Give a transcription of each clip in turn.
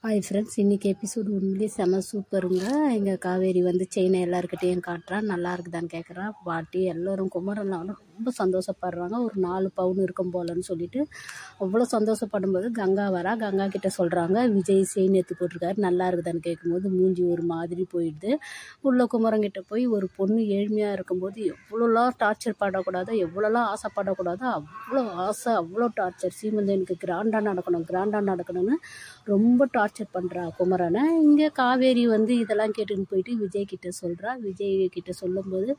Hi friends, இன்றைக்கி episode உண்மையிலே செம சூப்பருங்க. எங்கள் காவேரி வந்து செயினை எல்லாருக்கிட்டையும் காட்டுறா, நல்லா இருக்குதான்னு கேட்குறா. பாட்டி எல்லோரும் குமரன்லாம் ரொம்ப சந்தோஷப்படுறாங்க. ஒரு 4 பவுன் இருக்கும் போலன்னு சொல்லிட்டு அவ்வளோ சந்தோஷப்படும்போது கங்கா வரா. கங்கா கிட்ட சொல்கிறாங்க, விஜய் செயின் எடுத்து போட்டிருக்காரு, நல்லா இருக்குதான்னு கேட்கும்போது மூஞ்சி ஒரு மாதிரி போயிடுது. உள்ள குமரங்கிட்ட போய் ஒரு பொண்ணு ஏழ்மையாக இருக்கும்போது எவ்வளோலாம் டார்ச்சர் படக்கூடாதோ, எவ்வளோலாம் ஆசைப்படக்கூடாதோ அவ்வளோ ஆசை, அவ்வளோ டார்ச்சர். சீமந்தனுக்கு கிராண்டாக நடக்கணும்னு ரொம்ப டார்ச்சர் பண்ணுறா குமரனை. இங்கே காவேரி வந்து இதெல்லாம் கேட்டுன்னு போயிட்டு விஜய் கிட்ட சொல்கிறா. விஜய் கிட்ட சொல்லும்போது,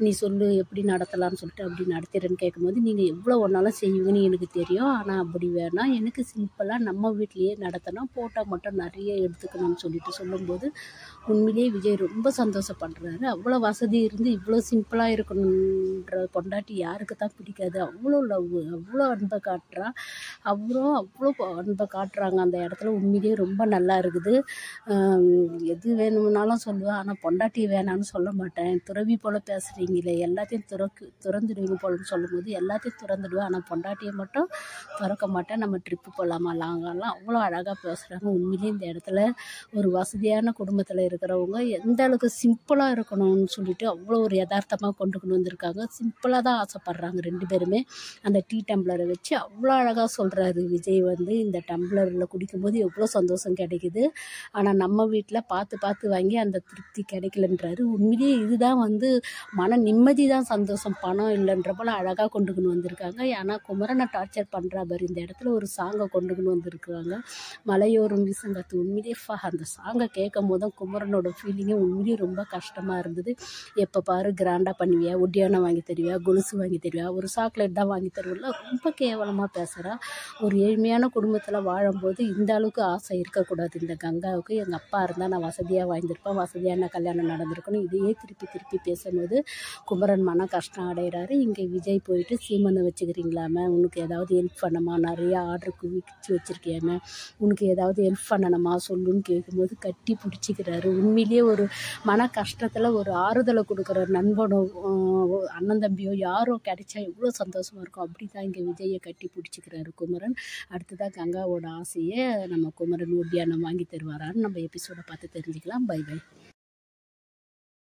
நீ சொல்லு எப்படி நடத்தலாம்னு சொல்லிட்டு அப்படி நடத்துறேன்னு கேட்கும்போது, நீங்கள் எவ்வளோ ஒன்றாலும் செய்வீங்கன்னு எனக்கு தெரியும், ஆனால் அப்படி வேணாம், எனக்கு சிம்பிளாக நம்ம வீட்லேயே நடத்தணும், போட்டால் மட்டும் நிறைய எடுத்துக்கணும்னு சொல்லிட்டு சொல்லும்போது உண்மையிலேயே விஜய் ரொம்ப சந்தோஷப்படுறாரு. அவ்வளோ வசதி இருந்து இவ்வளோ சிம்பிளாக இருக்கணுன்ற பொண்டாட்டி யாருக்கு தான் பிடிக்காது. அவ்வளோ லவ், அவ்வளோ அன்பை காட்டுறா. அவ்வளோ அன்பை காட்டுறாங்க அந்த இடத்துல. உண்மையிலேயே ரொம்ப நல்லா இருக்குது. எது வேணும்னாலும் சொல்லுவேன், ஆனால் பொண்டாட்டி வேணான்னு சொல்ல மாட்டேன். துறவி போல் பேசுகிறீங்களே, எல்லாத்தையும் திறந்துடுவீங்க போலன்னு சொல்லும்போது எல்லாத்தையும் திறந்துடுவேன், ஆனால் பொண்டாட்டியை மட்டும் திறக்க மாட்டேன், நம்ம ட்ரிப்பு போகலாமா லாங்கெல்லாம் அவ்வளோ அழகாக பேசுகிறாங்க. உண்மையிலேயே இந்த இடத்துல ஒரு வசதியான குடும்பத்தில் இருக்கிறவங்க எந்த அளவுக்கு சிம்பிளாக இருக்கணும்னு சொல்லிட்டு அவ்வளோ ஒரு யதார்த்தமாக கொண்டு வந்திருக்காங்க. சிம்பிளாக தான் ஆசைப்பட்றாங்க 2 பேருமே. அந்த டீ டம்ளரை வச்சு அவ்வளோ அழகாக சொல்கிறாரு விஜய் வந்து, இந்த டம்ளரில் குடிக்கும்போது எவ்வளோ சந்தோஷம் கிடைக்குது, ஆனால் நம்ம வீட்டில் பார்த்து வாங்கி அந்த திருப்தி கிடைக்கலன்றாரு. உண்மையிலேயே இதுதான் வந்து மன நிம்மதி தான் சந்தோஷம், பணம் இல்லைன்ற போல் அழகாக கொண்டுக்கின்னு வந்திருக்காங்க. ஆனால் குமரனை டார்ச்சர் பண்ணுறா பாரு, இந்த இடத்துல ஒரு சாங்கை கொண்டுக்கின்னு வந்திருக்காங்க, மலையோரும் வீசங்காத்து. உண்மையிலேயே அந்த சாங்கை கேட்கும் போதும் குமரனோட ஃபீலிங்கே உண்மையிலேயே ரொம்ப கஷ்டமாக இருந்தது. எப்போ பாரு கிராண்டாக பண்ணுவியா, ஒட்டியானம் வாங்கி தருவியா, கொலுசு வாங்கி தருவியா, ஒரு சாக்லேட் தான் வாங்கி தருவில்ல, ரொம்ப கேவலமாக பேசுகிறா. ஒரு ஏழ்மையான குடும்பத்தில் வாழும்போது இந்த அளவுக்கு ஆசை இருக்கக்கூடாது இந்த கங்காவுக்கு. எங்கள் அப்பா இருந்தால் நான் வசதியாக வாழ்ந்திருப்பேன், வசதியான கல்யாணம் நடந்திருக்கணும். இதையே திருப்பி பேசும்போது குமரன் மன கஷ்டம் அடைகிறாரு. இங்கே விஜய் போயிட்டு, சீமனை வச்சுக்கிறீங்களாமே, உனக்கு ஏதாவது ஹெல்ப் பண்ணமா, நிறையா ஆர்டருக்கு விற்று வச்சுருக்கியாமே, உனக்கு ஏதாவது ஹெல்ப் பண்ணணுமா சொல்லுன்னு கேட்கும்போது கட்டி பிடிச்சிக்கிறாரு. உண்மையிலேயே ஒரு மன கஷ்டத்தில் ஒரு ஆறுதலை கொடுக்குற நண்பனோ அண்ணன் தம்பியோ யாரோ கிடைச்சா எவ்வளோ சந்தோஷமாக இருக்கும். அப்படி தான் இங்கே விஜயை கட்டி பிடிச்சிக்கிறாரு குமரன். அடுத்ததான் கங்காவோட ஆசையை நம்ம குமரன் ஒட்டியானம் வாங்கி தருவாரான்னு நம்ம எபிசோடை பார்த்து தெரிஞ்சுக்கலாம். பை.